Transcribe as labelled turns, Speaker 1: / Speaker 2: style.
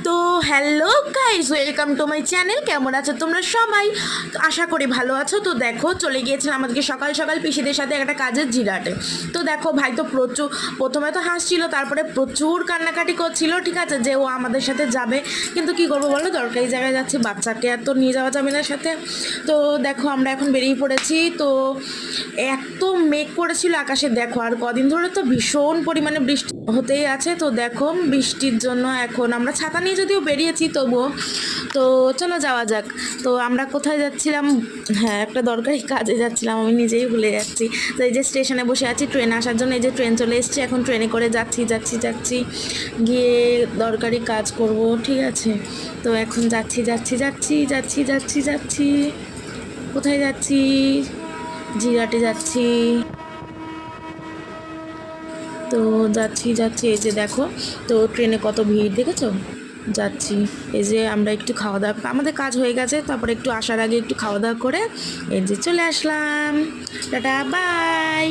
Speaker 1: তো hello guys, welcome to my channel. কেমন আছো তোমরা সবাই? আশা করি ভালো আছো। তো দেখো, চলে গিয়েছিলাম আজকে সকাল সকাল পিসিদের সাথে একটা কাজের জিরাটে। তো দেখো ভাই তো প্রচুর, প্রথমে তো হাসছিল, তারপরে প্রচুর কান্নাকাটি করছিল, ঠিক আছে, যে ও আমাদের সাথে যাবে, কিন্তু কি করবো বলো, দরকারি জায়গায় যাচ্ছি, বাচ্চাকে আর তো নিয়ে যাওয়া যাবে না সাথে। তো দেখো আমরা এখন বেরিয়ে পড়েছি। তো এত মেঘ করেছিল আকাশে, দেখো আর কদিন ধরে তো ভীষণ পরিমাণে বৃষ্টি হতেই আছে। তো দেখো বৃষ্টির জন্য এখন আমরা ছাতা নিয়ে যদিও বেরিয়েছি তবুও, তো চলো যাওয়া যাক। তো আমরা কোথায় যাচ্ছিলাম? হ্যাঁ, একটা দরকারি কাজে যাচ্ছিলাম, আমি নিজেই ভুলে যাচ্ছি। তো এই যে স্টেশনে বসে আছি ট্রেন আসার জন্য, এই যে ট্রেন চলে এসেছি, এখন ট্রেনে করে যাচ্ছি গিয়ে দরকারি কাজ করব, ঠিক আছে। তো এখন যাচ্ছি। কোথায় যাচ্ছি? জিরাটে যাচ্ছি। তো যাচ্ছি, এই যে দেখো, তো ট্রেনে কত ভিড় দেখেছো? যাচ্ছি, এই যে আমরা একটু খাওয়া দাওয়া, আমাদের কাজ হয়ে গেছে, তারপরে একটু আসার আগে একটু খাওয়া দাওয়া করে এই যে চলে আসলাম। Tata, by.